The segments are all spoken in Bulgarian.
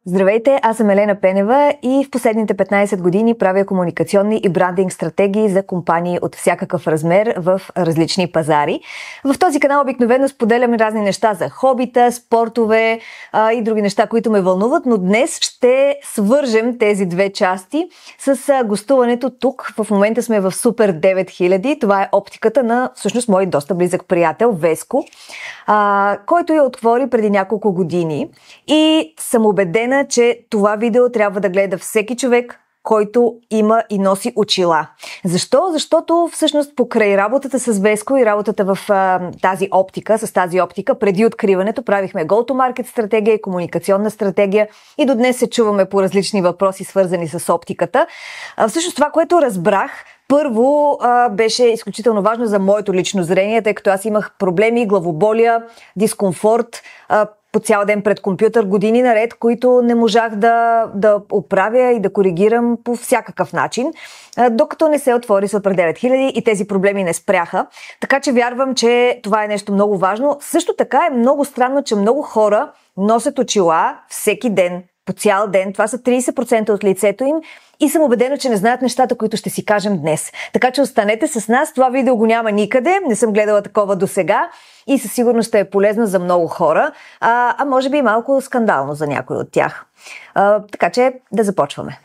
Здравейте, аз съм Елена Пенева и в последните 15 години правя комуникационни и брандинг стратегии за компании от всякакъв размер в различни пазари. В този канал обикновено споделям разни неща за хобита, спортове и други неща, които ме вълнуват, но днес ще свържем тези две части с гостуването тук. В момента сме в Супер 9000. Това е оптиката на всъщност мой доста близък приятел Веско, който я отвори преди няколко години и съм убедена, че това видео трябва да гледа всеки човек, който има и носи очила. Защо? Защото всъщност покрай работата с Веско и работата в тази оптика, преди откриването правихме go-to-market стратегия и комуникационна стратегия и до днес се чуваме по различни въпроси, свързани с оптиката. Всъщност това, което разбрах, първо беше изключително важно за моето лично зрение, тъй като аз имах проблеми, главоболия, дискомфорт, по цял ден пред компютър, години наред, които не можах да оправя и да коригирам по всякакъв начин, докато не се отвори Супер 9000 и тези проблеми не спряха. Така че вярвам, че това е нещо много важно. Също така е много странно, че много хора носят очила всеки ден, по цял ден. Това са 30% от лицето им и съм убедена, че не знаят нещата, които ще си кажем днес. Така че останете с нас. Това видео го няма никъде. Не съм гледала такова досега и със сигурност ще е полезно за много хора, а може би и малко скандално за някой от тях. Така че да започваме.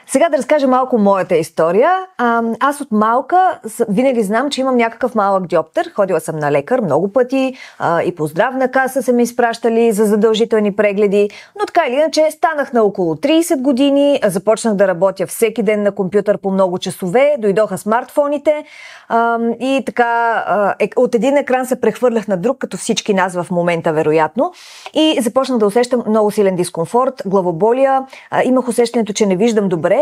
Сега да разкажа малко моята история. Аз от малка винаги знам, че имам някакъв малък диоптър. Ходила съм на лекар много пъти и по здравна каса са ме изпращали за задължителни прегледи, но така или иначе станах на около 30 години, започнах да работя всеки ден на компютър по много часове, дойдоха смартфоните и така от един екран се прехвърлях на друг, като всички нас в момента вероятно, и започнах да усещам много силен дискомфорт, главоболия, имах усещането, че не виждам добре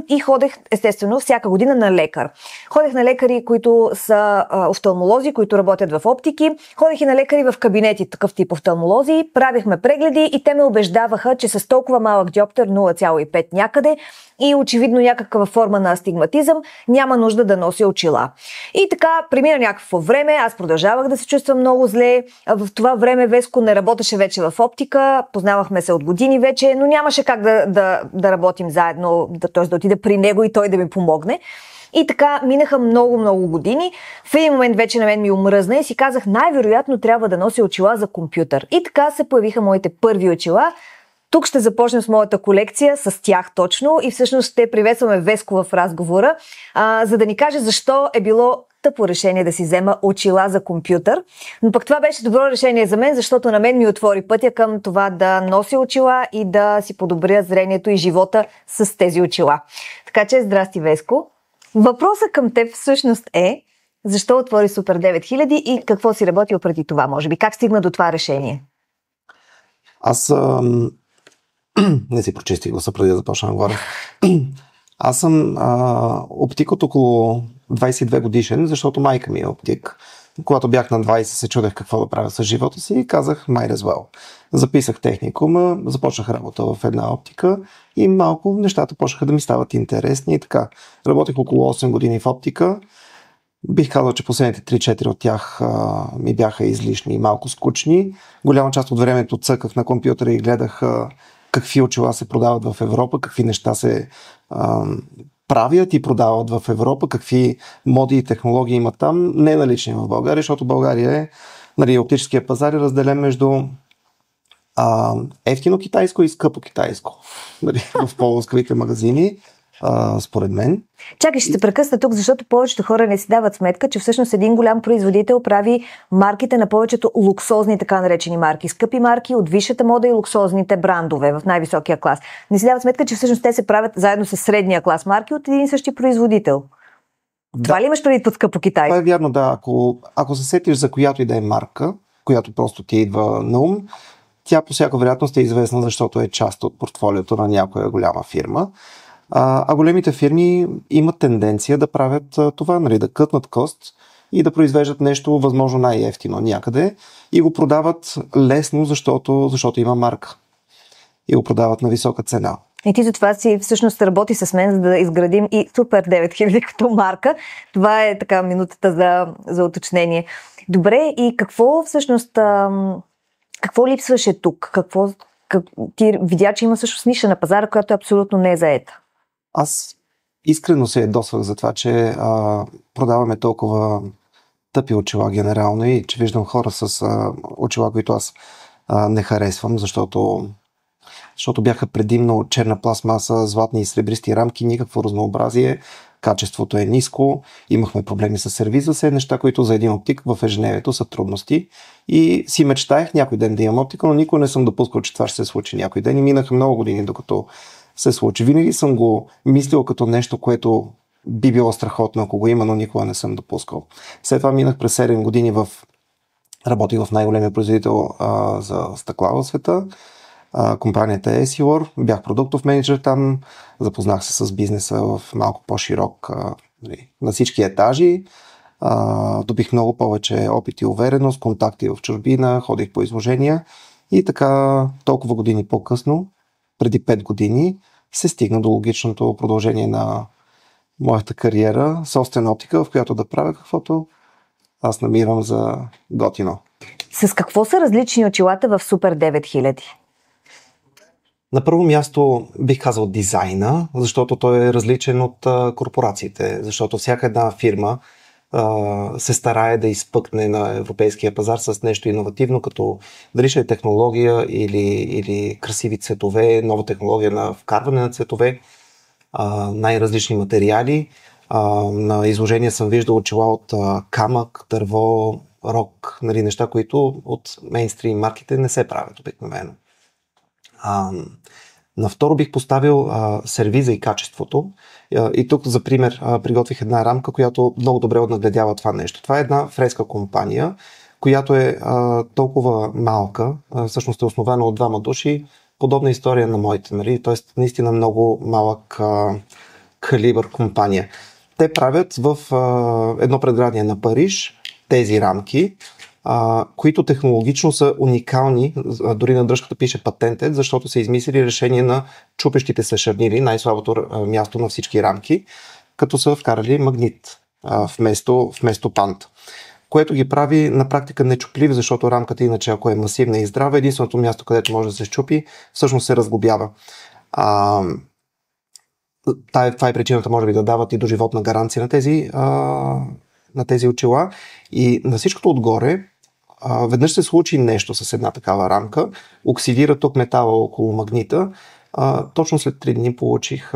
и ходех естествено всяка година на лекар. Ходех на лекари, които са офталмолози, които работят в оптики, ходех и на лекари в кабинети, такъв тип офталмолози, правихме прегледи и те ме убеждаваха, че с толкова малък диоптър, 0,5 някъде, и очевидно някаква форма на астигматизъм, няма нужда да нося очила. И така премина някакво време, аз продължавах да се чувствам много зле. В това време Веско не работеше вече в оптика, познавахме се от години вече, но нямаше как да работим заедно, т.е. да отида при него и той да ми помогне. И така минаха много години. В един момент вече на мен ми омръзна и си казах, най-вероятно трябва да нося очила за компютър. И така се появиха моите първи очила. Тук ще започнем с моята колекция, с тях точно, и всъщност ще приветстваме Веско в разговора, за да ни каже защо е било тъпо решение да си взема очила за компютър. Но пък това беше добро решение за мен, защото на мен ми отвори пътя към това да нося очила и да си подобря зрението и живота с тези очила. Така че, здрасти, Веско. Въпросът към теб всъщност е, защо отвори Супер 9000 и какво си работил преди това, може би? Как стигна до това решение? Аз не си прочистих гласа преди да започна да говоря. Аз съм оптик от около 22 годишен, защото майка ми е оптик. Когато бях на 20 се чудех какво да правя с живота си и казах might as well. Записах техникума, започнах работа в една оптика и малко нещата почнаха да ми стават интересни и така. Работех около 8 години в оптика. Бих казал, че последните 3-4 от тях ми бяха излишни и малко скучни. Голяма част от времето цъках на компютъра и гледах какви очила се продават в Европа, какви неща се правят и продават в Европа, какви моди и технологии има там, не налични в България, защото България е, оптическия пазар е разделен между ефтино китайско и скъпо китайско, в по-скъпите магазини, според мен. Чакай, ще се прекъсна тук, защото повечето хора не си дават сметка, че всъщност един голям производител прави марките на повечето луксозни, така наречени марки, скъпи марки от висшата мода и луксозните брандове в най-високия клас. Не си дават сметка, че всъщност те се правят заедно с средния клас марки от един и същи производител. Да. Това ли имаш преди под скъпо китайско? Това е вярно, да. Ако се сетиш за която и да е марка, която просто ти идва на ум, тя по всяка вероятност е известна, защото е част от портфолиото на някоя голяма фирма. А големите фирми имат тенденция да правят това, да кътнат кост и да произвеждат нещо възможно най-ефтино някъде и го продават лесно, защото има марка. И го продават на висока цена. И ти затова си всъщност работи с мен, за да изградим и Супер 9000 като марка. Това е така минутата за уточнение. Добре, и какво всъщност, какво липсваше тук? ти видя, че има също ниша на пазара, която абсолютно не е заета. Аз искрено се ядосвах за това, че продаваме толкова тъпи очила генерално и че виждам хора с очила, които аз не харесвам, защото бяха предимно черна пластмаса, златни и сребристи рамки, никакво разнообразие, качеството е ниско, имахме проблеми с сервиза, все неща, които за един оптик в ежедневието са трудности и си мечтаях някой ден да имам оптика, но никога не съм допускал, че това ще се случи някой ден и минаха много години докато се случи. Винаги съм го мислил като нещо, което би било страхотно, ако го има, но никога не съм допускал. След това минах през 7 години работих в най-големия производител за стъкла в света. Компанията е Essilor, бях продуктов менеджер там, запознах се с бизнеса в малко по-широк на всички етажи, добих много повече опит и увереност, контакти в чужбина, ходих по изложения и така толкова години по-късно, преди 5 години, се стигна до логичното продължение на моята кариера, собствена оптика, в която да правя каквото аз намирам за готино. С какво са различни очилата в Супер 9000? На първо място бих казал дизайна, защото той е различен от корпорациите, защото всяка една фирма се старае да изпъкне на европейския пазар с нещо иновативно, като дали ще е технология или красиви цветове, нова технология на вкарване на цветове, най-различни материали. На изложение съм виждал очила от камък, дърво, рок, неща, които от мейнстрим марките не се правят обикновено. На второ бих поставил сервиза и качеството. И тук, за пример, приготвих една рамка, която много добре отнагледява това нещо. Това е една френска компания, която е толкова малка, всъщност е основана от 2 души, подобна история на моите, т.е. наистина много малък калибър компания. Те правят в едно предградие на Париж тези рамки, които технологично са уникални, дори на дръжката пише патентът, защото са измислили решение на чупещите се шарнири, най-слабото място на всички рамки, като са вкарали магнит вместо пант, което ги прави на практика нечупливи, защото рамката иначе, ако е масивна и здрава, единственото място, където може да се счупи, всъщност се разглобява. Това е причината, може би, да дават и доживотна гаранция на тези очила. И на всичкото отгоре, веднъж се случи нещо с една такава рамка, оксидира тук метала около магнита. Точно след 3 дни получих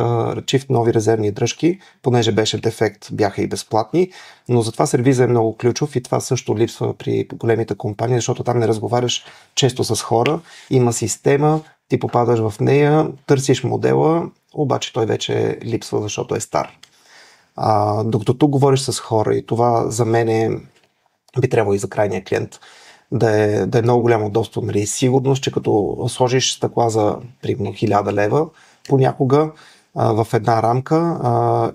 чифт нови резервни дръжки, понеже беше дефект, бяха и безплатни, но затова сервиза е много ключов и това също липсва при големите компании, защото там не разговаряш често с хора, има система, ти попадаш в нея, търсиш модела, обаче той вече липсва, защото е стар. Докато тук говориш с хора и това за мен би трябвало и за крайния клиент да е много голямо удобство, сигурност, че като сложиш стъкла за примерно 1000 лева, понякога в една рамка,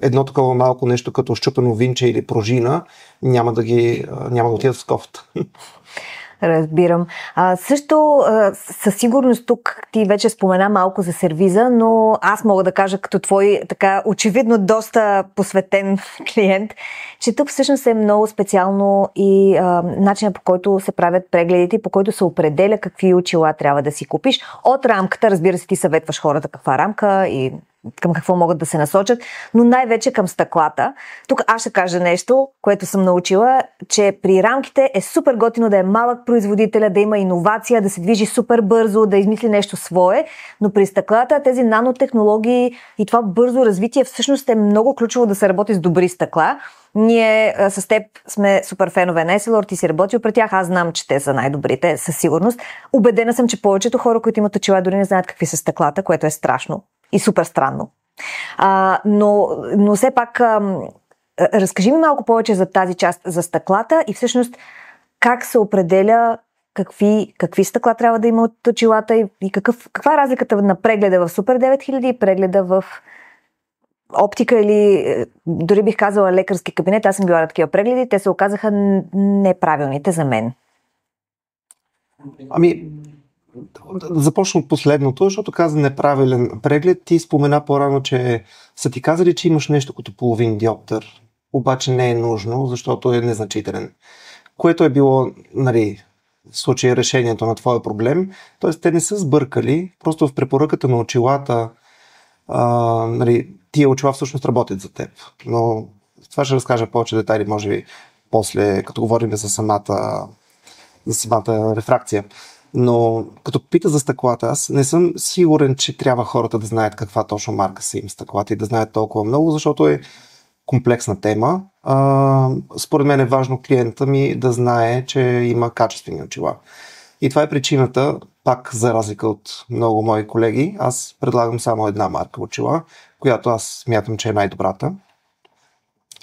едно такова малко нещо като счупено винче или пружина няма да отидат в кофта. Разбирам. Също със сигурност тук ти вече спомена малко за сервиза, но аз мога да кажа като твой така очевидно доста посветен клиент, че тук всъщност е много специално и начинът, по който се правят прегледите, по който се определя какви очила трябва да си купиш. От рамката, разбира се, ти съветваш хората каква рамка и към какво могат да се насочат, но най-вече към стъклата. Тук аз ще кажа нещо, което съм научила, че при рамките е супер готино да е малък производителя, да има иновация, да се движи супер бързо, да измисли нещо свое, но при стъклата тези нанотехнологии и това бързо развитие всъщност е много ключово да се работи с добри стъкла. Ние с теб сме супер фенове на Essilor, ти си работил при тях, аз знам, че те са най-добрите, със сигурност. Убедена съм, че повечето хора, които имат очила, дори не знаят какви са стъклата, което е страшно и супер странно. Но все пак разкажи ми малко повече за тази част за стъклата и всъщност как се определя какви стъкла трябва да има от очилата и каква е разликата на прегледа в Супер 9000 и прегледа в оптика или дори бих казала лекарски кабинет. Аз съм била на такива прегледи, те се оказаха неправилните за мен. Започна от последното, защото каза неправилен преглед. Ти спомена по-рано, че са ти казали, че имаш нещо като половин диоптър, обаче не е нужно, защото е незначителен. Което е било, в случая решението на твоя проблем. Тоест, те не са сбъркали, просто в препоръката на очилата, нали, тия очила всъщност работят за теб. Но това ще разкажа повече детайли, може би, после, като говорим за самата рефракция. Но като пита за стъклата, аз не съм сигурен, че трябва хората да знаят каква точно марка са им стъклата и да знаят толкова много, защото е комплексна тема. Според мен е важно клиента ми да знае, че има качествени очила. И това е причината, пак за разлика от много мои колеги, аз предлагам само една марка очила, която аз смятам, че е най-добрата.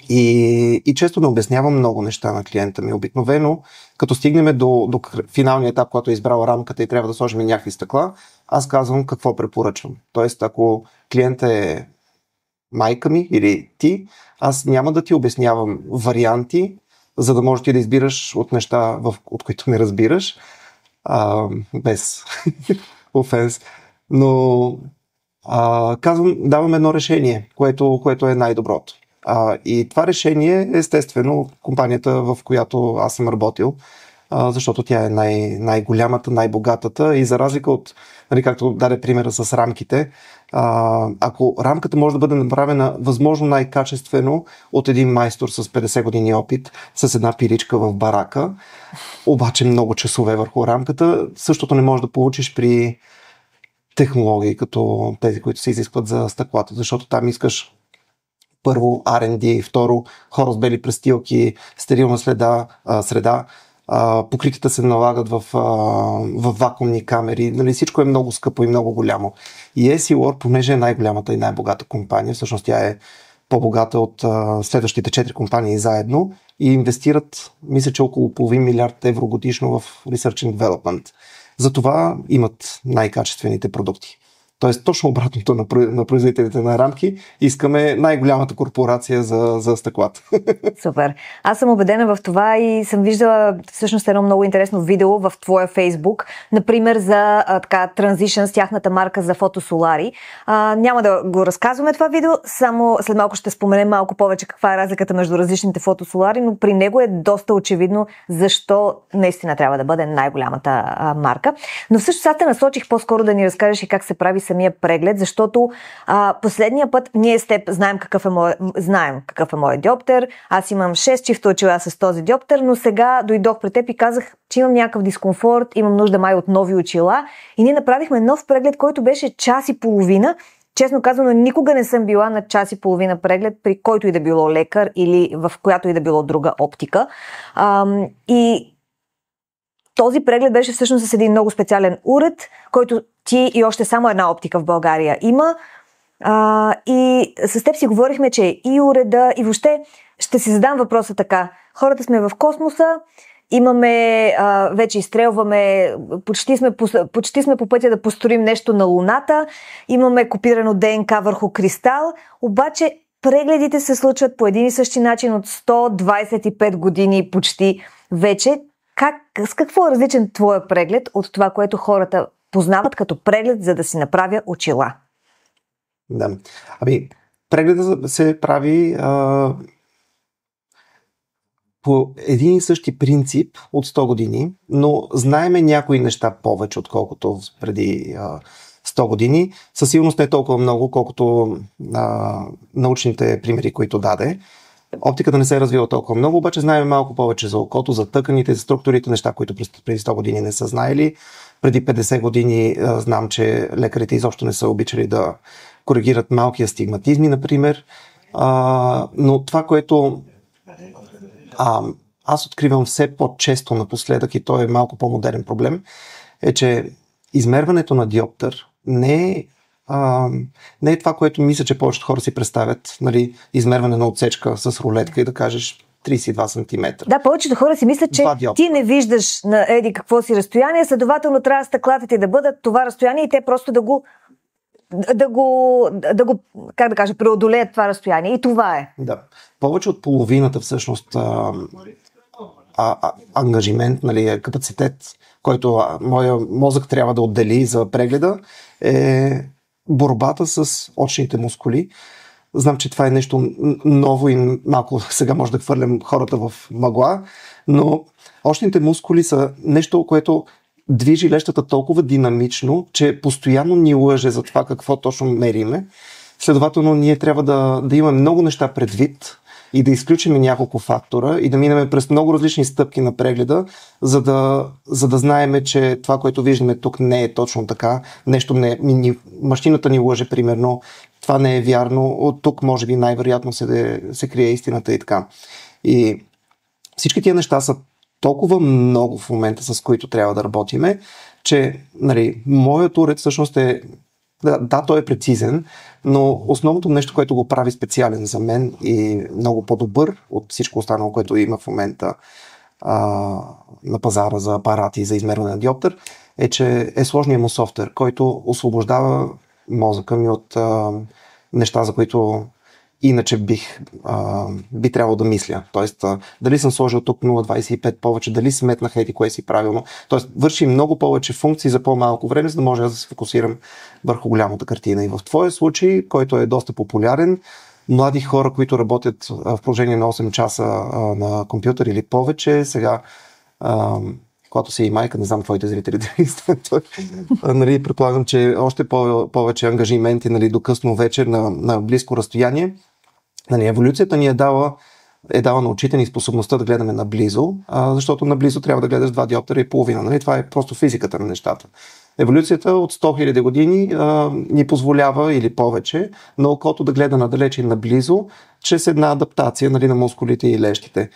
И често не обяснявам много неща на клиента ми. Обикновено, като стигнем до финалния етап, когато е избрал рамката и трябва да сложим някакви стъкла, аз казвам какво препоръчвам. Тоест, ако клиентът е майка ми или ти, аз няма да ти обяснявам варианти, за да можеш ти да избираш от неща, от които не разбираш, без офенс. Но казвам, давам едно решение, което е най-доброто. И това решение е естествено компанията, в която аз съм работил, защото тя е най-голямата, най-богатата и за разлика от, нали, както даде примера с рамките, ако рамката може да бъде направена възможно най-качествено от един майстор с 50 години опит, с една пиличка в барака, обаче много часове върху рамката, същото не можеш да получиш при технологии, като тези, които се изискват за стъклата, защото там искаш първо R&D, второ хора с бели престилки, стерилна среда, покритията се налагат в вакуумни камери, нали, всичко е много скъпо и много голямо. И Essilor, понеже е най-голямата и най-богата компания, всъщност тя е по-богата от следващите 4 компании заедно и инвестират, мисля, че около $500 милиарда годишно в Research and Development. Затова имат най-качествените продукти. Тоест точно обратното на производителите на рамки. Искаме най-голямата корпорация за стъклата. Супер. Аз съм убедена в това и съм виждала всъщност едно много интересно видео в твоя Фейсбук, например за Transition с тяхната марка за фотосолари. Няма да го разказваме това видео, само след малко ще споменем малко повече каква е разликата между различните фотосолари, но при него е доста очевидно защо наистина трябва да бъде най-голямата марка. Но всъщност аз те насочих по-скоро да ни разкажеш и как се прави самия преглед, защото последния път ние с теб знаем какъв е моят диоптер. Аз имам 6 чифта очила с този диоптер, но сега дойдох при теб и казах, че имам някакъв дискомфорт, имам нужда май от нови очила и ние направихме нов преглед, който беше час и половина. Честно казано, никога не съм била на час и половина преглед при който и да било лекар или в която и да било друга оптика. И този преглед беше всъщност с един много специален уред, който ти и още само една оптика в България има. И с теб си говорихме, че и уреда, и въобще ще си задам въпроса така. Хората сме в космоса, имаме, вече изстрелваме, почти сме по пътя да построим нещо на Луната, имаме копирано ДНК върху кристал, обаче прегледите се случват по един и същи начин от 125 години почти вече. С какво е различен твоя преглед от това, което хората познават като преглед, за да си направя очила? Да. Прегледът се прави по един и същи принцип от 100 години, но знаеме някои неща повече, отколкото преди 100 години. Със сигурност не е толкова много, колкото научните примери, които даде. Оптиката не се е развила толкова много, обаче знаем малко повече за окото, за тъканите, за структурите, неща, които преди 100 години не са знаели. Преди 50 години знам, че лекарите изобщо не са обичали да коригират малки астигматизми, например. Но това, което аз откривам все по-често напоследък, и то е малко по-модерен проблем, е, че измерването на диоптър не е това, което мисля, че повечето хора си представят, нали, измерване на отсечка с рулетка и да кажеш 32 см. Да, повечето хора си мислят, че ти не виждаш на какво си разстояние, следователно трябва стъклата ти да бъдат това разстояние и те просто да го как да кажа, преодолеят това разстояние. И това е. Да. Повече от половината всъщност ангажимент, нали, капацитет, който моя мозък трябва да отдели за прегледа, е борбата с очните мускули, Знам, че това е нещо ново и малко сега може да хвърлям хората в мъгла, но очните мускули са нещо, което движи лещата толкова динамично, че постоянно ни лъже за това какво точно мериме. Следователно, ние трябва да имаме много неща предвид и да изключим няколко фактора и да минем през много различни стъпки на прегледа, за да знаем, че това, което виждаме тук, не е точно така. Нещо машината ни лъже, примерно. Това не е вярно. От тук, може би, най-вероятно се крие истината и така. И всички тия неща са толкова много в момента, с които трябва да работиме, че моят уред всъщност е да, той е прецизен, но основното нещо, което го прави специален за мен и много по-добър от всичко останало, което има в момента на пазара за апарати за измерване на диоптър, е, че е сложният му софтуер, който освобождава мозъка ми от неща, за които иначе би трябвало да мисля. Тоест, дали съм сложил тук 0,25 повече, дали сметнах еди кое си правилно. Тоест, върши много повече функции за по-малко време, за да може да се фокусирам върху голямата картина. И в твоя случай, който е доста популярен, млади хора, които работят в продължение на 8 часа на компютър или повече, сега когато си и майка, не знам твоите зрители дали предполагам, че още повече ангажименти до късно вечер на близко разстояние. Еволюцията ни е дала на очите ни способността да гледаме наблизо, защото наблизо трябва да гледаш 2 диоптъра и половина. Това е просто физиката на нещата. Еволюцията от 100 000 години ни позволява или повече на окото да гледа надалеч и наблизо, чрез една адаптация на мускулите и лещите.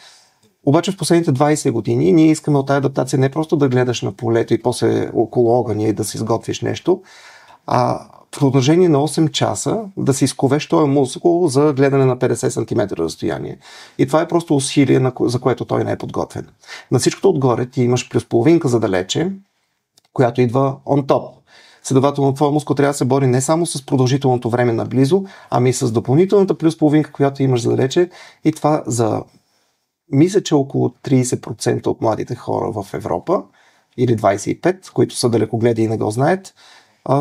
Обаче в последните 20 години ние искаме от тази адаптация не просто да гледаш на полето и после около огъня и да си изготвиш нещо, а в продължение на 8 часа да си изковеш този мускул за гледане на 50 см разстояние. И това е просто усилие, за което той не е подготвен. На всичкото отгоре ти имаш плюс половинка за далече, която идва on top. Следователно, твой мускул трябва да се бори не само с продължителното време наблизо, ами и с допълнителната плюс половинка, която имаш за далече. И това мисля, че около 30% от младите хора в Европа, или 25%, които са далекогледи и не го знаят,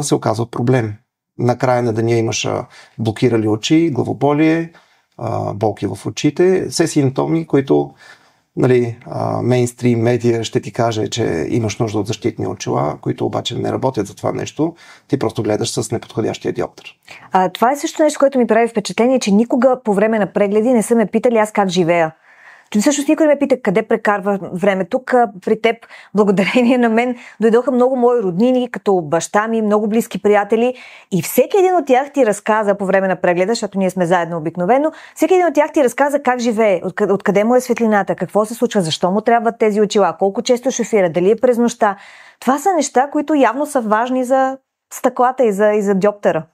се оказва проблем. Накрая на деня имаш блокирали очи, главоболие, болки в очите, все симптоми, които мейнстрим медия ще ти каже, че имаш нужда от защитни очила, които обаче не работят за това нещо. Ти просто гледаш с неподходящия диоптър. Това е също нещо, което ми прави впечатление, че никога по време на прегледи не са ме питали аз как живея. Че всъщност никой не ме пита къде прекарва време. Тук при теб, благодарение на мен, дойдоха много мои роднини, като баща ми, много близки приятели и всеки един от тях ти разказа по време на прегледа, защото ние сме заедно обикновено, всеки един от тях ти разказа как живее, откъде му е светлината, какво се случва, защо му трябват тези очила, колко често шофира, дали е през нощта. Това са неща, които явно са важни за стъклата и за диоптъра.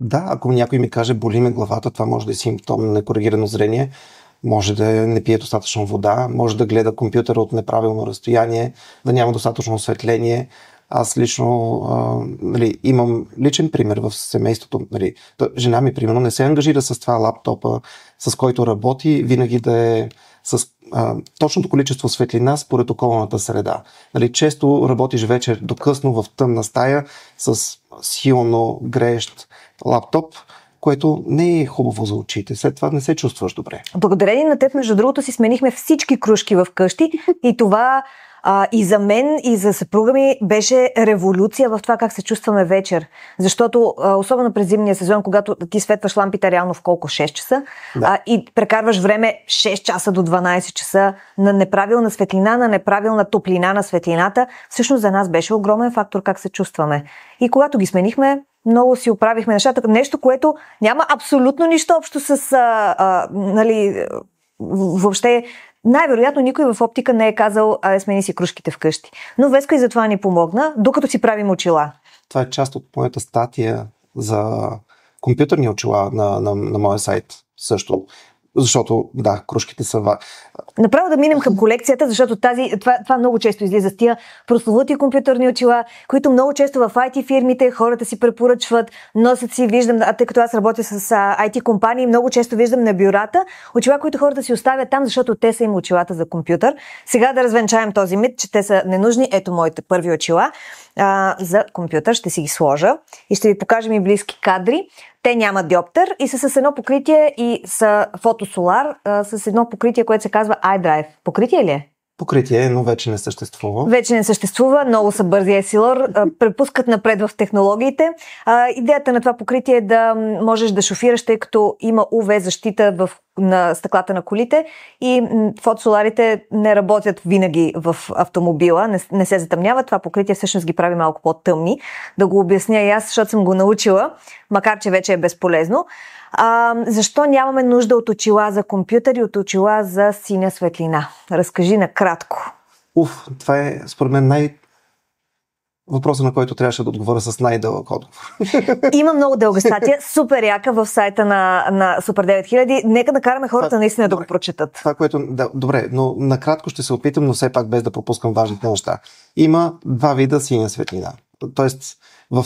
Да, ако някой ми каже боли ме главата, това може да е симптом на некоригирано зрение. Може да не пие достатъчно вода, може да гледа компютъра от неправилно разстояние, да няма достатъчно осветление. Аз лично имам личен пример в семейството. Жена ми, примерно, не се ангажира с това лаптопа, с който работи, винаги да е с точното количество светлина според околната среда. Често работиш вечер до късно в тъмна стая с силно греещ лаптоп, което не е хубаво за очите. След това не се чувстваш добре. Благодарение на теб, между другото, си сменихме всички кружки в къщи и това и за мен, и за съпруга ми беше революция в това как се чувстваме вечер. Защото, особено през зимния сезон, когато ти светваш лампите реално в колко? 6 часа да. И прекарваш време 6 часа до 12 часа на неправилна светлина, на неправилна топлина на светлината, всъщност за нас беше огромен фактор как се чувстваме. И когато ги сменихме, много си оправихме нещата. Нещо, което няма абсолютно нищо общо с въобще най-вероятно никой в оптика не е казал смени си кружките вкъщи. Но Веско и за това ни помогна, докато си правим очила. Това е част от моята статия за компютърни очила на моя сайт също. Защото, да, кружките са... Направо да минем към колекцията, защото това много често излиза с тия прословути компютърни очила, които много често в IT фирмите хората си препоръчват, носят си, виждам, тъй като аз работя с IT компании, много често виждам на бюрата очила, които хората си оставят там, защото те са им очилата за компютър. Сега да развенчаем този мит, че те са ненужни. Ето моите първи очила за компютър, ще си ги сложа и ще ви покажем и близки кадри. те нямат диоптер и са с едно покритие и са фотосолар, с едно покритие, което се казва iDrive. Покритие ли е? Покритие, но вече не съществува. Вече не съществува, много са бързи Essilor, препускат напред в технологиите. Идеята на това покритие е да можеш да шофираш, тъй като има UV защита на стъклата на колите и фотосоларите не работят винаги в автомобила, не се затъмняват. Това покритие всъщност ги прави малко по-тъмни. Да го обясня и аз, защото съм го научила, макар че вече е безполезно. Защо нямаме нужда от очила за компютър и от очила за синя светлина? Разкажи накратко. Това е според мен въпроса, на който трябваше да отговоря с най-дълъг отговор. Има много дълга статия, супер яка в сайта на Super 9000. Нека да караме хората наистина да го прочетат. Това, добре, но накратко ще се опитам, но все пак без да пропускам важните неща. Има два вида синя светлина. Тоест, в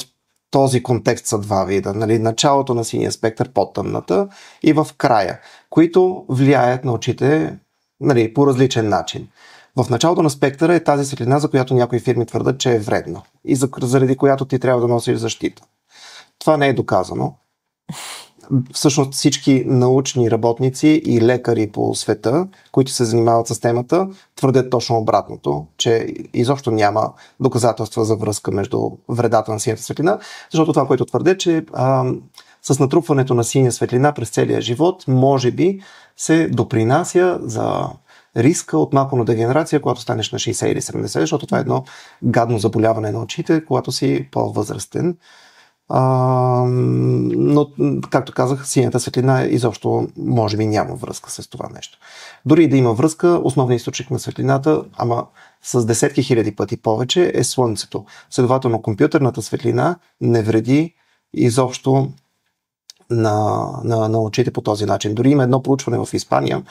този контекст са два вида. Началото на синия спектър, по-тъмната, и в края, които влияят на очите по различен начин. В началото на спектъра е тази светлина, за която някои фирми твърдят, че е вредна и заради която ти трябва да носиш защита. Това не е доказано. Всъщност всички научни работници и лекари по света, които се занимават с темата, твърдят точно обратното, че изобщо няма доказателства за връзка между вредата на синята светлина, защото това, което твърдят, че с натрупването на синя светлина през целия живот, може би се допринася за риска от макулна дегенерация, когато станеш на 60 или 70, защото това е едно гадно заболяване на очите, когато си по-възрастен. Но, както казах, синята светлина изобщо може би няма връзка с това нещо. Дори и да има връзка, основният източник на светлината, ама с десетки хиляди пъти повече, е Слънцето. Следователно, компютърната светлина не вреди изобщо на очите по този начин. Дори има едно проучване в Испания,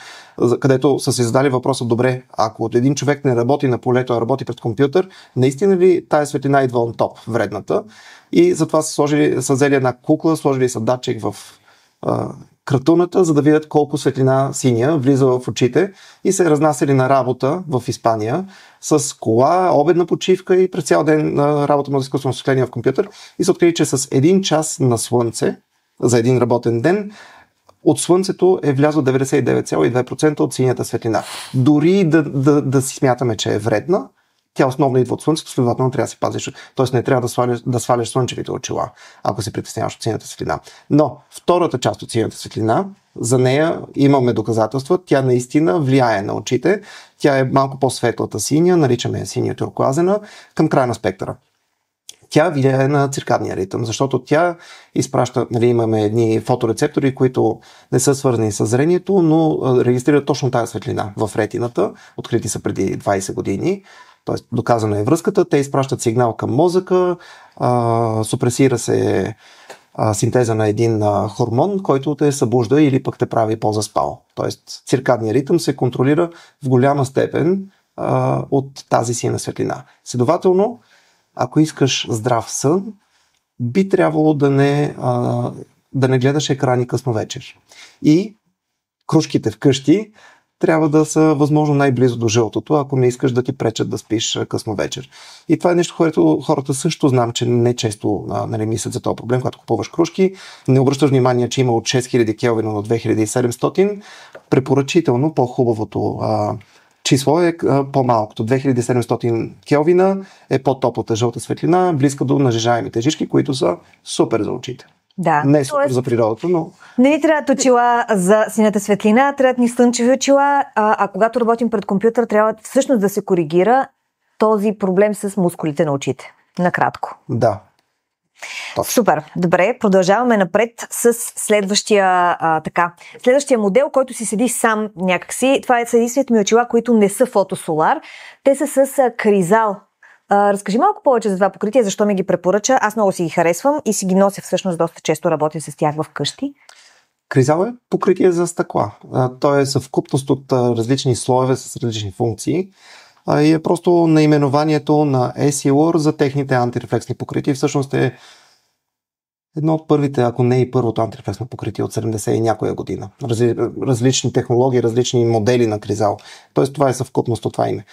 където са се задали въпроса: добре, ако един човек не работи на полето, а работи пред компютър, наистина ли тая светлина идва on топ, вредната? И затова са взели една кукла, сложили са датчик в кратуната, за да видят колко светлина синя влиза в очите, и се разнасяли на работа в Испания с кола, обедна почивка и през цял ден работа на изкуствено осветление в компютър, и се открили, че с 1 час на слънце за един работен ден от слънцето е влязло 99,2% от синята светлина. Дори да си смятаме, че е вредна, тя основно идва от слънцето, следователно трябва да си пазиш. Тоест не трябва да сваляш слънчевите очила, ако се притесняваш от синята светлина. Но втората част от синята светлина, за нея имаме доказателства, тя наистина влияе на очите. Тя е малко по-светлата синя, наричаме я синя туркоазена, към края на спектъра. Тя влияе на циркадния ритъм, защото тя изпраща, имаме едни фоторецептори, които не са свързани с зрението, но регистрират точно тази светлина в ретината, открити са преди 20 години, т.е. доказана е връзката, те изпращат сигнал към мозъка, супресира се синтеза на един хормон, който те събужда или пък те прави по-заспал. Т.е. циркадния ритъм се контролира в голяма степен от тази сина светлина. Следователно, ако искаш здрав сън, би трябвало да не гледаш екрани късно вечер. И крушките вкъщи трябва да са възможно най-близо до жълтото, ако не искаш да ти пречат да спиш късно вечер. И това е нещо, което хората също знам, че не често мислят за този проблем, когато купуваш крушки. Не обръщаш внимание, че има от 6000 Келвина до 2700. Препоръчително по-хубавото число е по-малкото. 2700 Келвина е по-топлата жълта светлина, близка до нажежаемите жички, които са супер за очите. Да. Не е супер за природата, но... Не ни трябват очила за синята светлина, трябват ни слънчеви очила, а когато работим пред компютър, трябва всъщност да се коригира този проблем с мускулите на очите. Накратко. Да. Точно. Супер. Добре, продължаваме напред с следващия модел, който си седи сам някакси. Това са единствените ми очила, които не са фотосолар. Те са с кризал. Разкажи малко повече за това покритие, защо ми ги препоръча. Аз много си ги харесвам и си ги нося всъщност доста често, работя с тях вкъщи. Кризал е покритие за стъкла. То е съвкупност от различни слоеве с различни функции. И е просто наименованието на Essilor за техните антирефлексни покрития. Всъщност е едно от първите, ако не и първото антирефлексно покритие от 70 и някоя година. Различни технологии, различни модели на кризал. Тоест това е съвкупност от това име.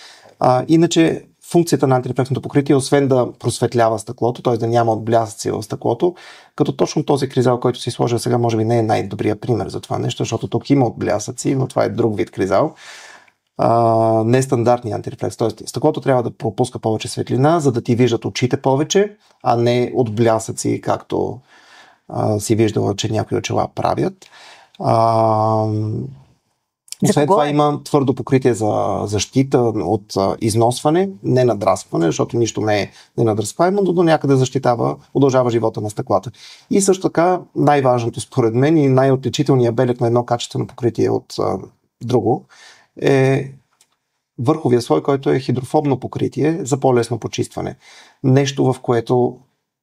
Иначе функцията на антирефлексното покритие, освен да просветлява стъклото, т.е. да няма отблясъци в стъклото, като точно този кризал, който си сложил сега, може би не е най-добрият пример за това нещо, защото тук има отблясъци, но това е друг вид кризал. Нестандартни антирефлекс. Т.е. стъклото трябва да пропуска повече светлина, за да ти виждат очите повече, а не отблясъци, както си виждала, че някои очила правят. Освен това има твърдо покритие за защита от износване, не надраскване, защото нищо не е ненадраскваемо, но до някъде защитава, удължава живота на стъклата. И също така най-важното според мен и най-отличителният белег на едно качествено покритие от друго е върховия слой, който е хидрофобно покритие за по-лесно почистване. Нещо, в което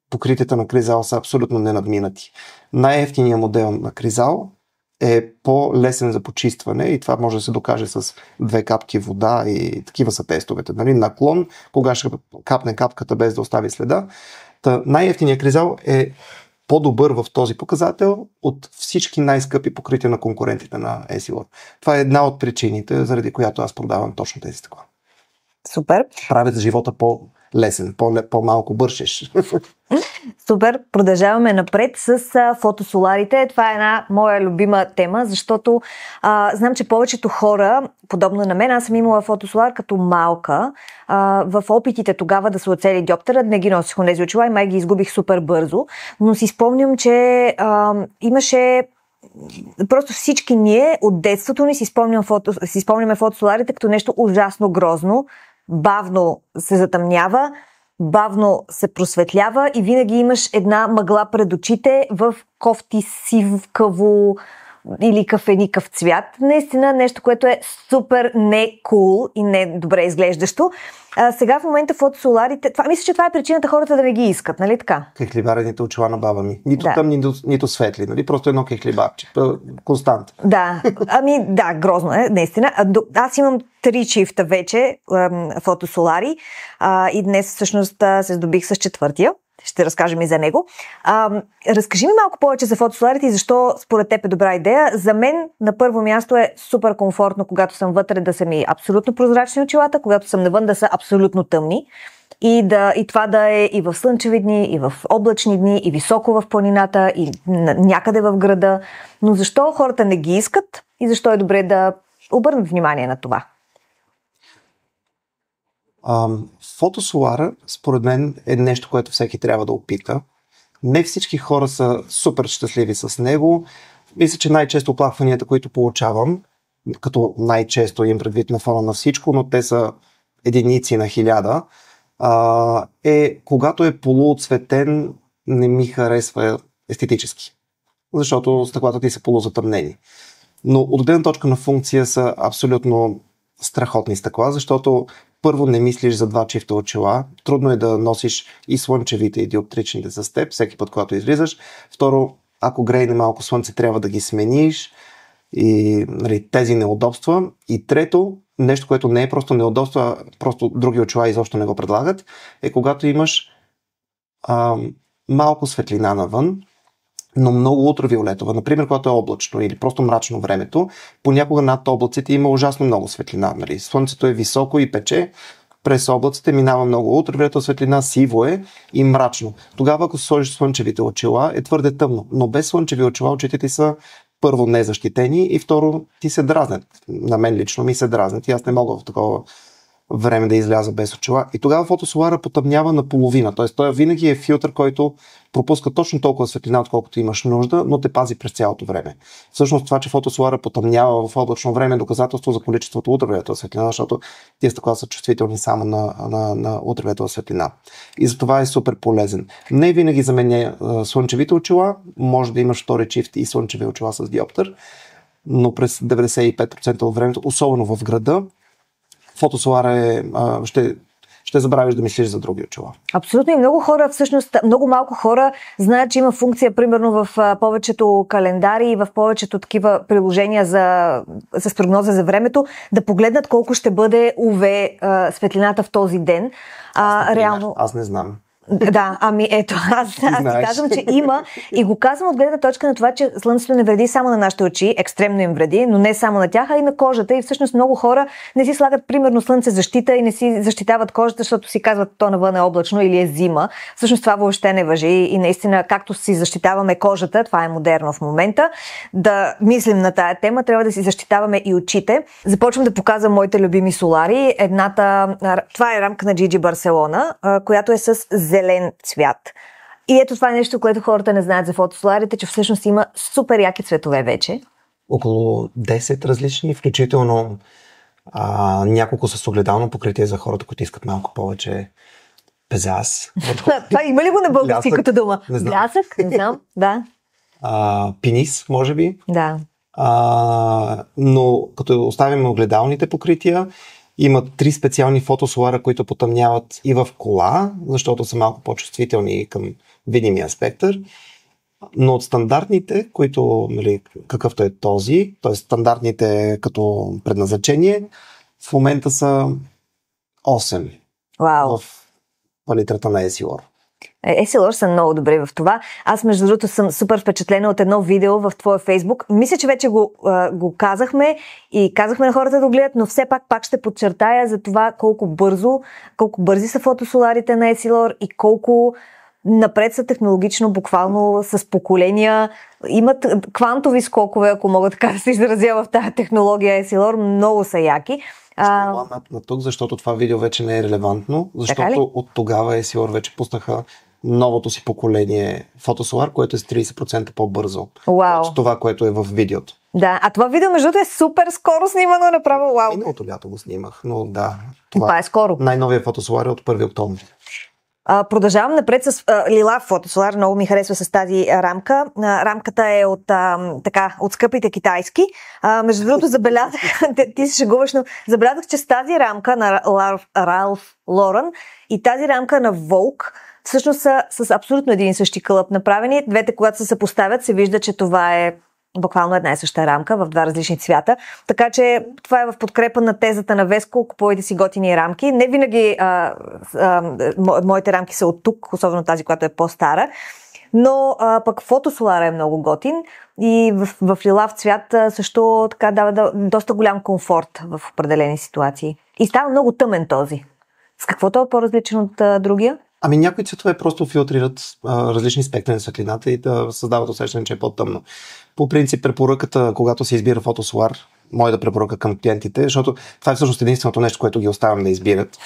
покритията на кризал са абсолютно ненадминати. Най-евтиният модел на кризал е по-лесен за почистване и това може да се докаже с 2 капки вода и такива са тестовете. Нали? Наклон, кога ще капне капката без да остави следа. Най-евтиният кризал е по-добър в този показател от всички най-скъпи покрития на конкурентите на Essilor. Това е една от причините, заради която аз продавам точно тези стъкла. Супер. Правят живота по-лесен, по-малко бършеш. Супер, продължаваме напред с фотосоларите. Това е една моя любима тема, защото знам, че повечето хора, подобно на мен, аз съм имала фотосолар като малка. В опитите тогава да се оцели диоптера, не ги носих онези очила и май ги изгубих супер бързо. Но си спомням, че имаше просто всички ние от детството ни си спомняме фотосоларите като нещо ужасно грозно, бавно се затъмнява, бавно се просветлява и винаги имаш една мъгла пред очите в кофти сивкаво или кафеникъв цвят. Наистина нещо, което е супер не кул и не добре изглеждащо. Сега в момента фотосоларите, мисля, че това е причината хората да не ги искат, нали така? Кехлибарените очила на баба ми. Нито тъмни, нито светли, нали? Просто едно кехлибарче. Констант. Да, да, грозно е, наистина. Аз имам 3 чифта вече фотосолари и днес всъщност се здобих с 4-тия. Ще разкажем и за него. Разкажи ми малко повече за фотосоларите и защо според теб е добра идея. За мен на първо място е супер комфортно, когато съм вътре да са ми абсолютно прозрачни очилата, когато съм навън да са абсолютно тъмни. И това да е и в слънчеви дни, и в облачни дни, и високо в планината, и някъде в града. Но защо хората не ги искат и защо е добре да обърнат внимание на това? Фотосолара, според мен, е нещо, което всеки трябва да опита. Не всички хора са супер щастливи с него. Мисля, че най-често оплакванията, които получавам, като най-често им предвид на фона на всичко, но те са единици на 1000, е когато е полуоцветен, не ми харесва естетически. Защото стъклата ти са полузатъмнени. Но от гледна точка на функция са абсолютно страхотни стъкла, защото първо не мислиш за 2 чифта очила, трудно е да носиш и слънчевите и диоптричните с теб, всеки път, когато излизаш. Второ, ако грейне малко слънце, трябва да ги смениш и нали, тези неудобства. И трето, нещо, което не е просто неудобство, а просто други очила изобщо не го предлагат, е когато имаш малко светлина навън, но много ултравиолетова. Например, когато е облачно или просто мрачно времето, понякога над облаците има ужасно много светлина. Нали? Слънцето е високо и пече, през облаците минава много ултравиолетова светлина, сиво е и мрачно. Тогава, ако сложиш слънчевите очила, е твърде тъмно. Но без слънчеви очила очите ти са първо незащитени и второ ти се дразнят. На мен лично ми се дразнят и аз не мога в такова време да изляза без очила. И тогава фотосолара потъмнява наполовина. Т.е. той винаги е филтър, който пропуска точно толкова светлина, отколкото имаш нужда, но те пази през цялото време. Всъщност това, че фотосолара потъмнява в облачно време е доказателство за количеството ултравиолетова светлина, защото тези стъкла са чувствителни само на ултравиолетова светлина. И затова е супер полезен. Не винаги заменя слънчевите очила, може да имаш втори чифт и слънчеви очила с диоптър, но през 95% от времето, особено в града, фотосолара ще забравиш да мислиш за други очила. Абсолютно и много хора, всъщност много малко хора знаят, че има функция, примерно в повечето календари и в повечето такива приложения с прогноза за времето, да погледнат колко ще бъде УВ светлината в този ден. Реално... Аз не знам. Да, ами ето, аз ти казвам, че има и го казвам от гледна точка на това, че слънцето не вреди само на нашите очи, екстремно им вреди, но не само на тях, а и на кожата. И всъщност много хора не си слагат примерно слънце защита и не си защитават кожата, защото си казват, то навън е облачно или е зима. Всъщност това въобще не важи и наистина, както си защитаваме кожата, това е модерно в момента, да мислим на тая тема, трябва да си защитаваме и очите. Започвам да показвам моите любими солари. Едната, това е рамка на Gigi Барселона, която е с зелен цвят. И ето това е нещо, което хората не знаят за фотосоларите, че всъщност има супер яки цветове вече. Около 10 различни, включително няколко с огледално покритие за хората, които искат малко повече пейзаж. Това има ли го на български като дума? Не знам. Блясък? Не знам, да. Пенис, може би. Да. Но като оставим огледалните покрития, има 3 специални фотосолара, които потъмняват и в кола, защото са малко по-чувствителни към видимия спектър. Но от стандартните, които, нали, какъвто е този, т.е. стандартните като предназначение, в момента са 8 в палитрата на Essilor. Essilor са много добри в това. Аз, между другото, съм супер впечатлена от едно видео в твоя Фейсбук. Мисля, че вече го казахме и казахме на хората да гледат, но все пак ще подчертая за това колко бързи са фотосоларите на Essilor и колко напред са технологично, буквално с поколения. Имат квантови скокове, ако мога така да се изразя в тази технология Essilor. Много са яки. На тук, защото това видео вече не е релевантно, защото от тогава Essilor вече пуснаха новото си поколение фотосолар, което е с 30% по-бързо от това, което е в видеото. Да, а това видео между е супер скоро снимано, направо вау. Миналото лято го снимах, но да. Това е скоро. Най-новия фотосолар е от 1 октомври. Продължавам напред с лилав фотосолар, много ми харесва с тази рамка. Рамката е от скъпите китайски. Между другото забелязах, ти се шегуваш, но забелязах, че с тази рамка на Ралф Лорен и тази рамка на Vogue всъщност са с абсолютно един и същи кълъп направени. Двете, когато се съпоставят, се вижда, че това е буквално една и съща рамка в 2 различни цвята. Така че това е в подкрепа на тезата на Веско, купувайте си готини рамки. Не винаги моите рамки са от тук, особено тази, която е по-стара. Но пък фотосолара е много готин и в лилав цвят също така дава доста голям комфорт в определени ситуации. И става много тъмен този. С какво това е по-различен от другия? Ами някои цветове просто филтрират различни спектри на светлината и да създават усещане, че е по-тъмно. По принцип препоръката, когато се избира фотосолар, моя препоръка към клиентите, защото това е всъщност единственото нещо, което ги оставям да избират.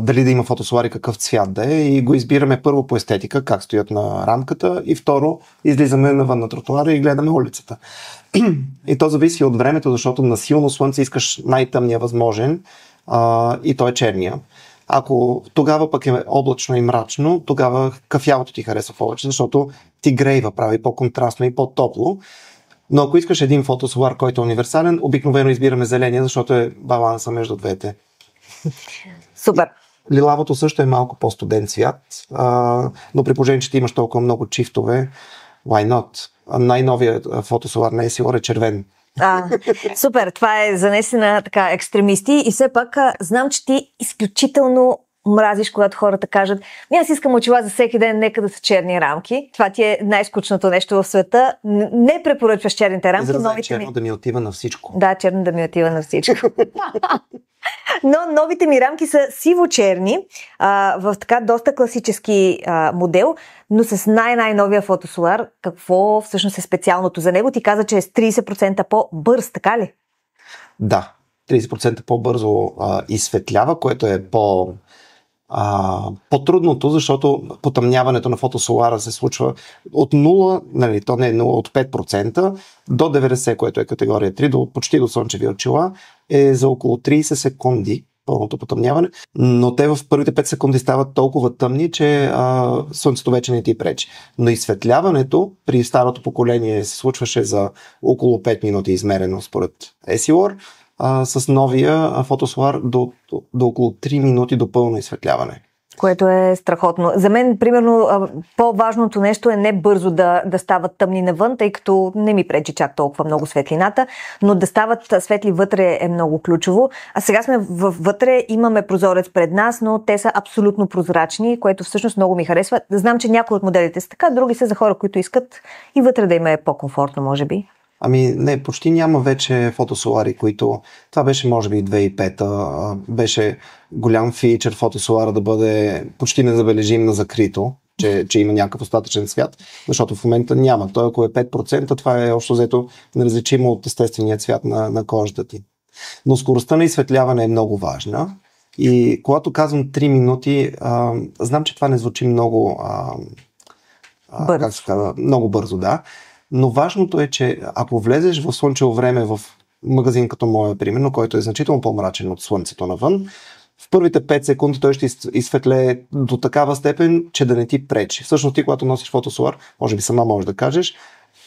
Дали да има фотосолар и какъв цвят да е, и го избираме първо по естетика, как стоят на рамката, и второ излизаме навън на тротуара и гледаме улицата. И то зависи от времето, защото на силно слънце искаш най-тъмния възможен и то е черния. Ако тогава пък е облачно и мрачно, тогава кафявото ти харесва повече, защото ти грейва, прави по-контрастно и по-топло. Но ако искаш един фотосолар, който е универсален, обикновено избираме зеления, защото е баланса между двете. Супер! Лилавото също е малко по-студен цвят, но при положение, че ти имаш толкова много чифтове, why not? Най-новият фотосолар на Essilor е червен. Супер, това е за наистина така екстремисти и все пак знам, че ти изключително мразиш, когато хората кажат: аз искам очила за всеки ден, нека да са черни рамки. Това ти е най-скучното нещо в света. Не препоръчваш черните рамки. Израза е черно да ми отива на всичко. Да, черно да ми отива на всичко. Но новите ми рамки са сиво-черни, в така доста класически модел, но с най-новия фотосолар. Какво всъщност е специалното за него? Ти каза, че е с 30% по-бърз, така ли? Да, 30% по-бързо изсветлява, което е по-трудното, защото потъмняването на фотосолара се случва от 0, нали, то не е 0, от 5% до 90%, което е категория 3, почти до слънчеви очила, е за около 30 секунди пълното потъмняване, но те в първите 5 секунди стават толкова тъмни, че слънцето вече не ти пречи. Но изсветляването при старото поколение се случваше за около 5 минути измерено според Essilor, с новия фотосолар до около 3 минути до пълно изсветляване. Което е страхотно. За мен, примерно, по-важното нещо е не бързо да стават тъмни навън, тъй като не ми пречи чак толкова много светлината, но да стават светли вътре е много ключово. А сега сме вътре, имаме прозорец пред нас, но те са абсолютно прозрачни, което всъщност много ми харесва. Знам, че някои от моделите са така, други са за хора, които искат и вътре да им е по-комфортно, може би. Не, почти няма вече фотосолари, които... Това беше може би 2005-та. Беше голям фичър фотосолара да бъде почти незабележим на закрито, че има някакъв остатъчен цвят, защото в момента няма. Той ако е 5%, това е общо взето неразличимо от естествения цвят на кожата ти. Но скоростта на изсветляване е много важна и когато казвам 3 минути, знам, че това не звучи много... как се казва? Много бързо, да. Но важното е, че ако влезеш в слънчево време в магазин като моя, примерно, който е значително по-мрачен от слънцето навън, в първите 5 секунди той ще изсветлее до такава степен, че да не ти пречи. Всъщност ти, когато носиш фотосолар, може би сама можеш да кажеш,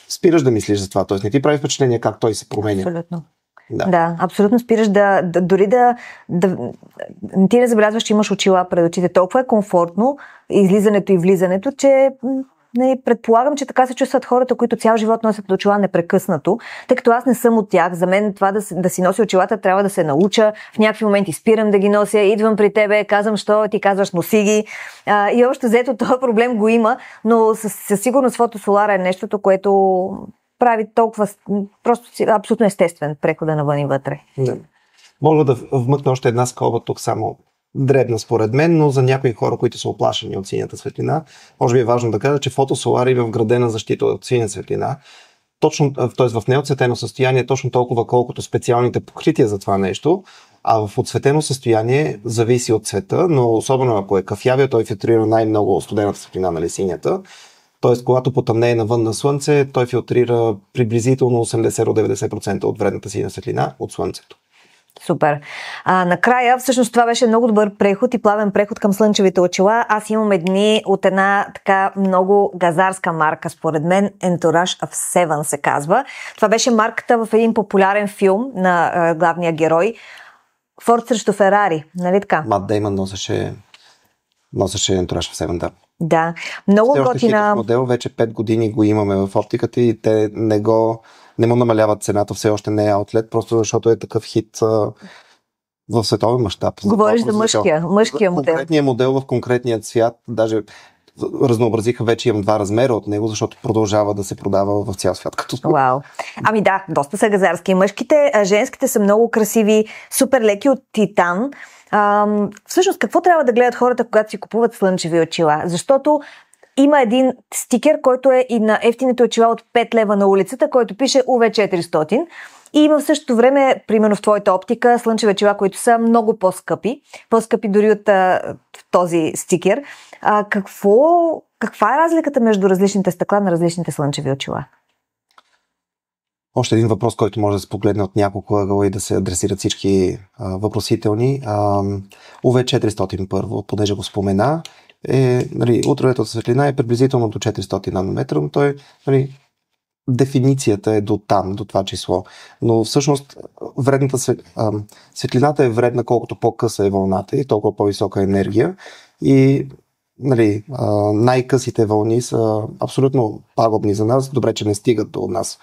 спираш да мислиш за това, т.е. не ти прави впечатление как той се променя. Абсолютно. Да, абсолютно спираш дори ти не забелязваш, че имаш очила пред очите. Толкова е комфортно излизането и влизането, че предполагам, че така се чувстват хората, които цял живот носят очила непрекъснато, тъй като аз не съм от тях. За мен това да си носи очилата трябва да се науча. В някакви моменти спирам да ги нося, идвам при тебе, казвам, що ти казваш, носи ги. И още взето този проблем го има, но със сигурност фотосолара е нещото, което прави толкова просто абсолютно естествен прехода навън и вътре. Да. Мога да вмъкна още една скоба тук само. Дребна според мен, но за някои хора, които са оплашени от синята светлина, може би е важно да кажа, че фотосолар има вградена защита от синя светлина. Точно, т.е. в неоцветено състояние точно толкова, колкото специалните покрития за това нещо, а в отцветено състояние зависи от цвета, но особено ако е кафявия, той филтрира най-много студената светлина, нали, синята. Т.е. когато потъмнее навън на слънце, той филтрира приблизително 80-90% от вредната синя светлина от слънцето. Супер. Накрая, всъщност това беше много добър преход и плавен преход към слънчевите очила. Аз имам едни от една така много газарска марка, според мен, Entourage of Seven се казва. Това беше марката в един популярен филм на главния герой. Форд срещу Ферари, нали така? Мат Деймън носеше Entourage of Seven, да. Да, много готина... модел, вече 5 години го имаме в оптиката и те не му намаляват цената, все още не е аутлет, просто защото е такъв хит в световен мащаб. Говориш за мъжкия модел. Конкретният модел в конкретния цвят, даже разнообразиха, вече имам 2 размера от него, защото продължава да се продава в цял свят като спорт. Вау. Ами да, доста са газарски. Мъжките, женските са много красиви, супер леки от титан. Всъщност, какво трябва да гледат хората, когато си купуват слънчеви очила? Защото има един стикер, който е и на ефтините очила от 5 лева на улицата, който пише UV400. И има в същото време, примерно в твоята оптика, слънчеви очила, които са много по-скъпи. По-скъпи дори от този стикер. Каква е разликата между различните стъкла на различните слънчеви очила? Още един въпрос, който може да се погледне от няколко ъгъла и да се адресират всички въпросителни. UV400 първо, понеже го спомена, ултравиолетовата светлина е приблизително до 400 нанометра, но той, дефиницията е до там, до това число. Но всъщност светлината е вредна колкото по-къса е вълната и толкова по-висока енергия. И най-късите вълни са абсолютно пагубни за нас. Добре, че не стигат до нас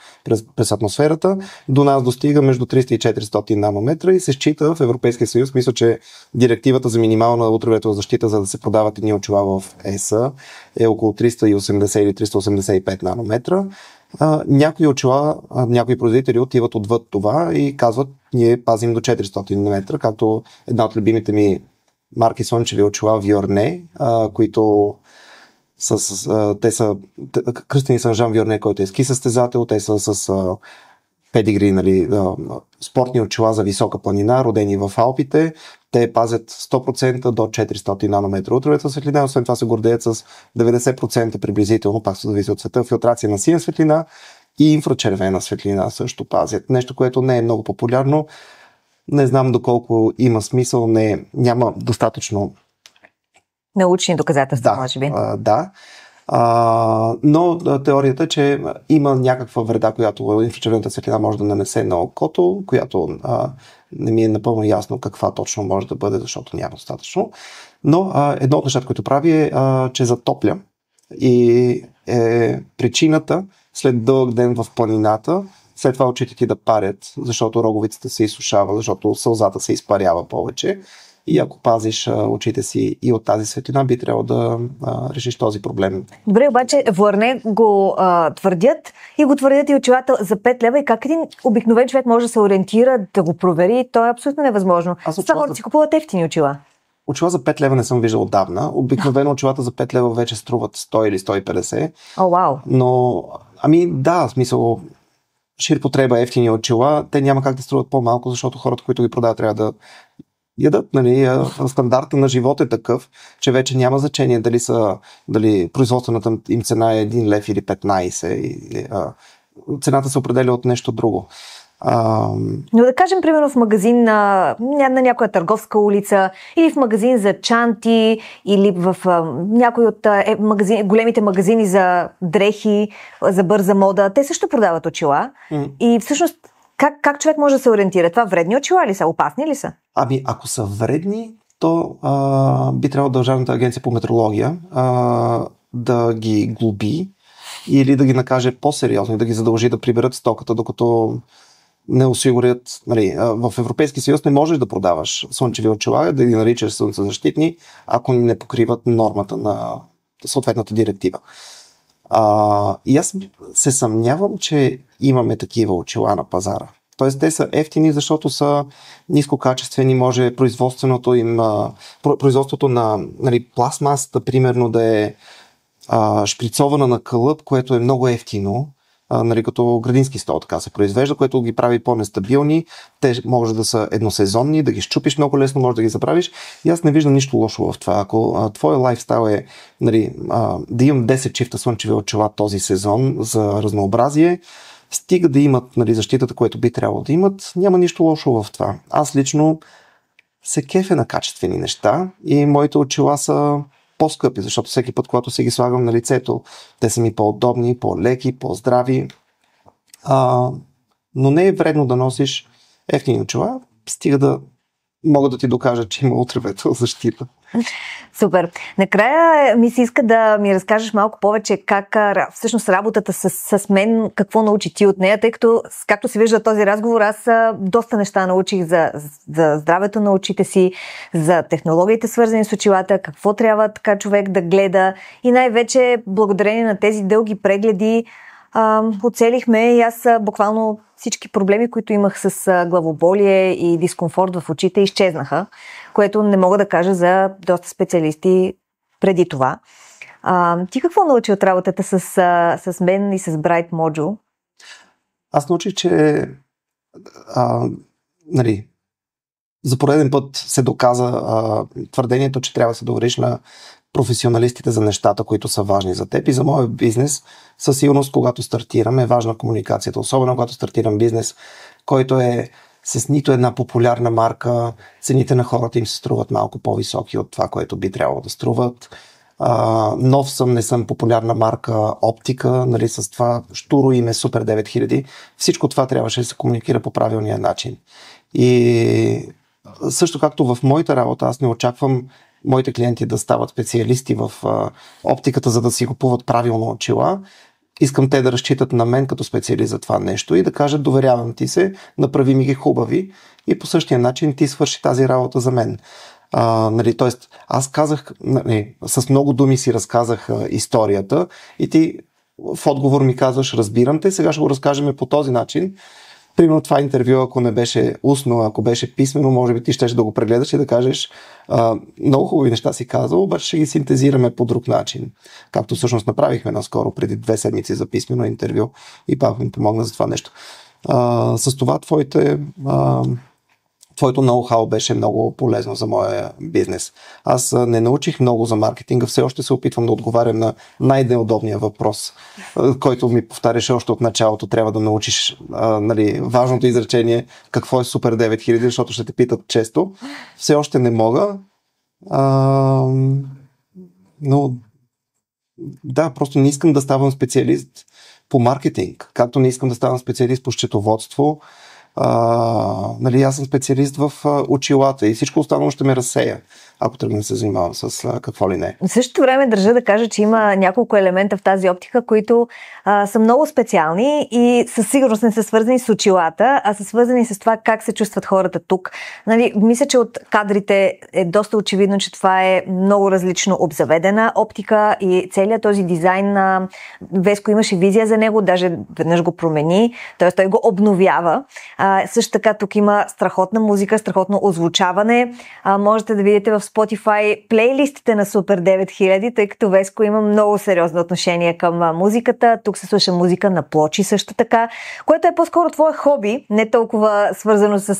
през атмосферата. До нас достига между 300 и 400 нанометра и се счита в Европейския съюз. Мисля, че директивата за минимална ултравиолетова защита, за да се продават едни очила в ЕС, е около 380 или 385 нанометра. Някои очила, някои производители отиват отвъд това и казват, ние пазим до 400 нанометра, както една от любимите ми марки слънчеви очила Виорне, които те са кръстени са Жан Виорне, който е ски състезател, те са с педигри, спортни очила за висока планина, родени в Алпите. Те пазят 100% до 400 нанометра ултравиолетова светлина, освен това се гордеят с 90% приблизително, пак се зависи от цвета, филтрация на синя светлина и инфрачервена светлина също пазят. Нещо, което не е много популярно. Не знам доколко има смисъл, няма достатъчно научни доказателства, може би. Да. Но теорията е, че има някаква вреда, която инфрачервената светлина може да нанесе на окото, която не ми е напълно ясно каква точно може да бъде, защото няма достатъчно. Но едно от нещата, което прави е, че затопля и е причината след дълъг ден в планината, след това очите ти да парят, защото роговицата се изсушава, защото сълзата се изпарява повече. И ако пазиш очите си и от тази светлина, би трябвало да решиш този проблем. Добре, обаче Вуарне го твърдят и го твърдят и очилата за 5 лева. И как един обикновен човек може да се ориентира, да го провери? То е абсолютно невъзможно. Това хората си купуват ефтини очила. Очила за 5 лева не съм виждал отдавна. Обикновено очилата за 5 лева вече струват 100 или 150. О, вау! Но, да, в смисъл, ширпотреба ефтини очила, те няма как да струват по-малко, защото хората, които ги продават, трябва да ядат, нали, стандарта на живот е такъв, че вече няма значение дали производствената им цена е 1 лев или 15. Цената се определя от нещо друго. Но да кажем, примерно в магазин на някоя търговска улица или в магазин за чанти или в някой от големите магазини за дрехи, за бърза мода, те също продават очила. И всъщност как човек може да се ориентира? Това вредни очила ли са? Опасни ли са? Ако са вредни, то би трябвало Държавната агенция по метрология да ги глоби или да ги накаже по-сериозно и да ги задължи да приберат стоката, докато не осигурят. Нали, в Европейски съюз не можеш да продаваш слънчеви очила, да ги наричаш слънцезащитни, ако не покриват нормата на съответната директива. И аз се съмнявам, че имаме такива очила на пазара. Тоест те са ефтини, защото са нискокачествени, може производството на нали, пластмасата, примерно да е шприцована на кълъп, което е много ефтино, нали, като градински стол така се произвежда, което ги прави по-нестабилни. Те може да са едносезонни, да ги щупиш много лесно, може да ги забравиш. И аз не виждам нищо лошо в това. Ако твой лайфстайл е нали, да имам 10 чифта слънчеви очила този сезон за разнообразие, стига да имат нали, защитата, което би трябвало да имат, няма нищо лошо в това. Аз лично се кефя на качествени неща и моите очила са по-скъпи, защото всеки път, когато се ги слагам на лицето, те са ми по-удобни, по-леки, по-здрави. Но не е вредно да носиш ефтини очила, стига да мога да ти докажа, че има ултравиолетова защита. Супер. Накрая ми се иска да ми разкажеш малко повече как всъщност работата с мен, какво научи ти от нея, тъй като, както се вижда този разговор, аз доста неща научих за здравето на очите си, за технологиите свързани с очилата, какво трябва така човек да гледа и най-вече благодарение на тези дълги прегледи оцелихме и аз буквално всички проблеми, които имах с главоболие и дискомфорт в очите, изчезнаха, което не мога да кажа за доста специалисти преди това. Ти какво научи от работата с мен и с Bright Module? Аз научих, че нали, за пореден път се доказа твърдението, че трябва да се довериш на професионалистите за нещата, които са важни за теб и за моя бизнес. Със сигурност, когато стартираме, е важна комуникацията. Особено когато стартирам бизнес, който е с нито една популярна марка, цените на хората им се струват малко по-високи от това, което би трябвало да струват. Нов съм, не съм популярна марка, оптика, нали, с това щуро име Супер 9000. Всичко това трябваше да се комуникира по правилния начин. И също както в моята работа, аз не очаквам моите клиенти да стават специалисти в оптиката, за да си купуват правилно очила. Искам те да разчитат на мен като специалист за това нещо и да кажат: доверявам ти се, направи ми ги хубави и по същия начин ти свърши тази работа за мен. Нали, тоест, аз казах, нали, с много думи си разказах историята и ти в отговор ми казваш: разбирам те, сега ще го разкажем по този начин. Примерно това интервю, ако не беше устно, ако беше писмено, може би ти щеш да го прегледаш и да кажеш: много хубави неща си казал, обаче ще ги синтезираме по друг начин. Както всъщност направихме наскоро, преди 2 седмици за писмено интервю и пак ми помогна за това нещо. С това твоето ноу-хау беше много полезно за моя бизнес. Аз не научих много за маркетинга, все още се опитвам да отговарям на най-неудобния въпрос, който ми повтаряше още от началото. Трябва да научиш нали, важното изречение какво е Супер 9000, защото ще те питат често. Все още не мога, но Да, просто не искам да ставам специалист по маркетинг, както не искам да ставам специалист по счетоводство. Нали, аз съм специалист в очилата и всичко останало ще ме разсея, ако тръгна да се занимавам с какво ли не. В същото време държа да кажа, че има няколко елемента в тази оптика, които са много специални и със сигурност не са свързани с очилата, а са свързани с това как се чувстват хората тук. Нали, мисля, че от кадрите е доста очевидно, че това е много различно обзаведена оптика и целият този дизайн Веско имаше визия за него, даже веднъж го промени, т.е. той го обновява. Също така тук има страхотна музика, страхотно озвучаване. Можете да видите в Spotify плейлистите на Супер 9000, тъй като Веско има много сериозно отношение към музиката. Тук се слуша музика на плочи също така, което е по-скоро твое хобби, не толкова свързано с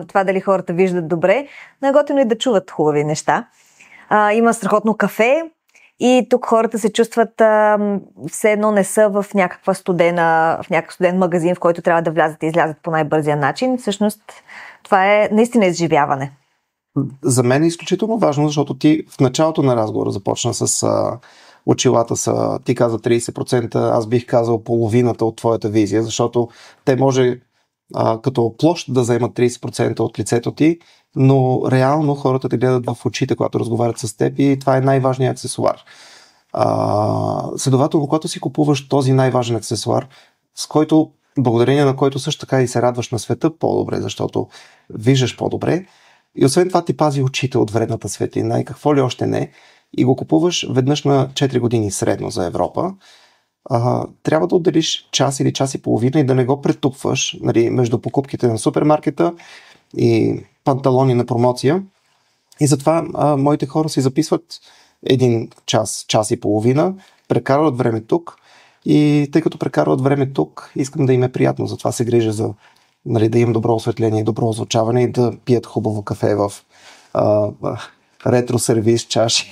това дали хората виждат добре, но е готино и да чуват хубави неща. Има страхотно кафе и тук хората се чувстват все едно не са в някакъв студен магазин, в който трябва да влязат и излязат по най-бързия начин. Всъщност това е наистина изживяване. За мен е изключително важно, защото ти в началото на разговора започна с очилата са, ти каза 30%, аз бих казал половината от твоята визия, защото те може като площ да заемат 30% от лицето ти, но реално хората те гледат в очите, когато разговарят с теб и това е най-важният аксесуар. Следователно, когато си купуваш този най-важен аксесуар, с който, благодарение на който също така и се радваш на света по-добре, защото виждаш по-добре, и освен това ти пази очите от вредната светлина и какво ли още не, и го купуваш веднъж на 4 години средно за Европа, трябва да отделиш час или час и половина и да не го претупваш, нали, между покупките на супермаркета и панталони на промоция. И затова моите хора си записват един час, час и половина, прекарват време тук и тъй като прекарват време тук, искам да им е приятно, затова се грижа за, нали, да имам добро осветление, добро озвучаване и да пият хубаво кафе в ретро сервис чаши.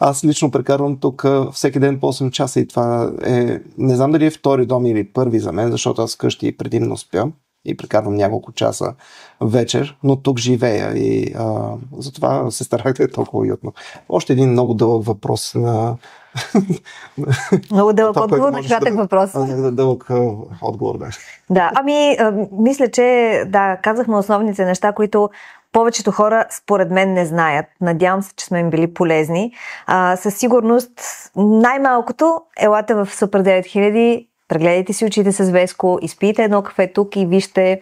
Аз лично прекарвам тук всеки ден по 8 часа и това е, не знам дали е втори дом или първи за мен, защото аз вкъщи предимно спя и прекарвам няколко часа вечер, но тук живея и затова се старах да е толкова уютно. Още един много дълъг въпрос на... Много дълъг отговор на кратък въпрос. Дълъг отговор, да. Да, мисля, че казахме основните неща, които повечето хора според мен не знаят. Надявам се, че сме им били полезни. Със сигурност най-малкото елате в Супер 9000, прегледайте си очите с Веско, изпийте едно кафе тук и вижте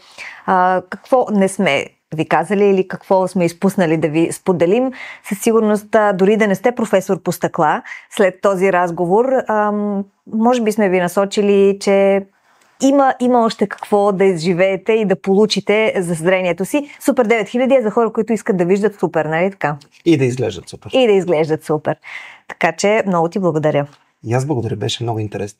какво не сме ви казали или какво сме изпуснали да ви споделим. Със сигурност, дори да не сте професор по стъкла, след този разговор, може би сме ви насочили, че има още какво да изживеете и да получите за зрението си. Супер 9000 е за хора, които искат да виждат супер, нали така? И да изглеждат супер. И да изглеждат супер. Така че много ти благодаря. И аз благодаря, беше много интересно.